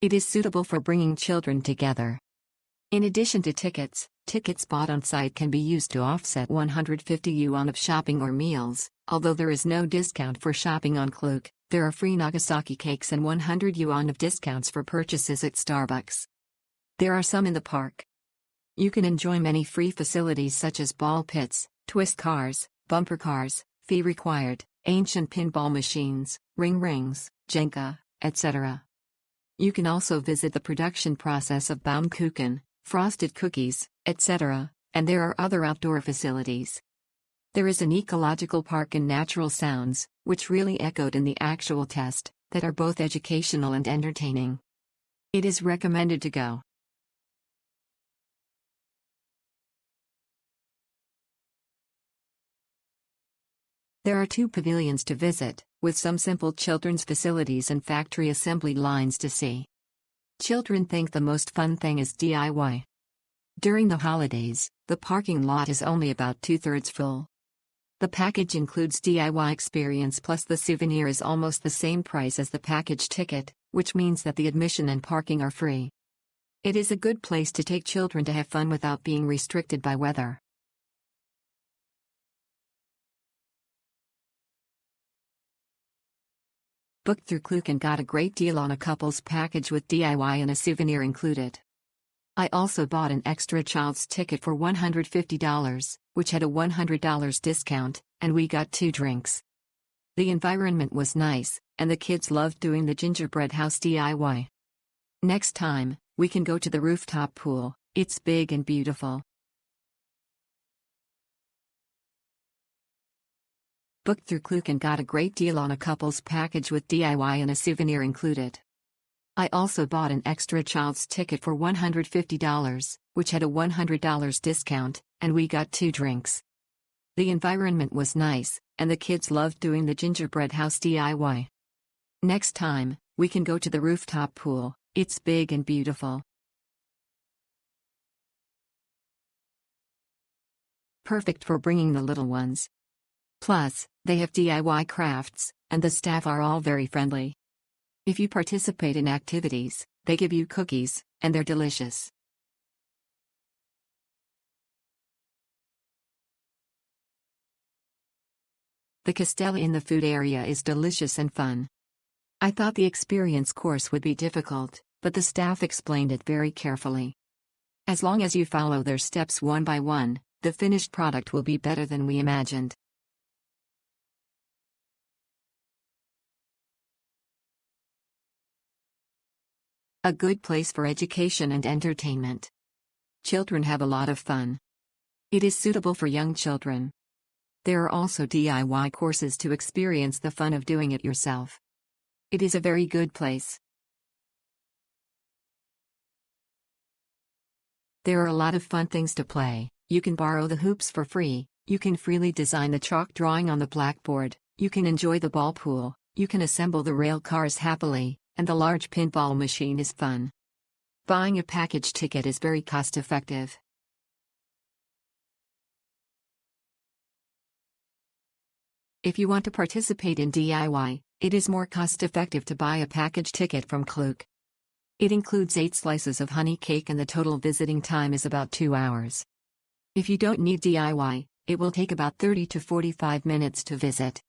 It is suitable for bringing children together. In addition to tickets bought on site can be used to offset 150 yuan of shopping or meals. Although there is no discount for shopping on Klook, there are free Nagasaki cakes and 100 yuan of discounts for purchases at Starbucks. There are some in the park. You can enjoy many free facilities such as ball pits, twist cars, bumper cars, fee required, ancient pinball machines, rings, Jenga, etc. You can also visit the production process of Baumkuchen, frosted cookies, etc., and there are other outdoor facilities. There is an ecological park and natural sounds, which really echoed in the actual test, that are both educational and entertaining. It is recommended to go. There are 2 pavilions to visit, with some simple children's facilities and factory assembly lines to see. Children think the most fun thing is DIY. During the holidays, the parking lot is only about 2/3 full. The package includes DIY experience plus the souvenir is almost the same price as the package ticket, which means that the admission and parking are free. It is a good place to take children to have fun without being restricted by weather. Booked through Klook and got a great deal on a couple's package with DIY and a souvenir included. I also bought an extra child's ticket for $150, which had a $100 discount, and we got 2 drinks. The environment was nice, and the kids loved doing the gingerbread house DIY. Next time, we can go to the rooftop pool, it's big and beautiful. Booked through Klook and got a great deal on a couple's package with DIY and a souvenir included. I also bought an extra child's ticket for $150, which had a $100 discount, and we got 2 drinks. The environment was nice, and the kids loved doing the gingerbread house DIY. Next time, we can go to the rooftop pool, it's big and beautiful. Perfect for bringing the little ones. Plus, they have DIY crafts, and the staff are all very friendly. If you participate in activities, they give you cookies, and they're delicious. The Castella in the food area is delicious and fun. I thought the experience course would be difficult, but the staff explained it very carefully. As long as you follow their steps one by one, the finished product will be better than we imagined. A good place for education and entertainment. Children have a lot of fun. It is suitable for young children. There are also DIY courses to experience the fun of doing it yourself. It is a very good place. There are a lot of fun things to play. You can borrow the hoops for free, you can freely design the chalk drawing on the blackboard, you can enjoy the ball pool, you can assemble the rail cars happily, and the large pinball machine is fun. Buying a package ticket is very cost-effective. If you want to participate in DIY, it is more cost-effective to buy a package ticket from Klook. It includes 8 slices of honey cake and the total visiting time is about 2 hours. If you don't need DIY, it will take about 30 to 45 minutes to visit.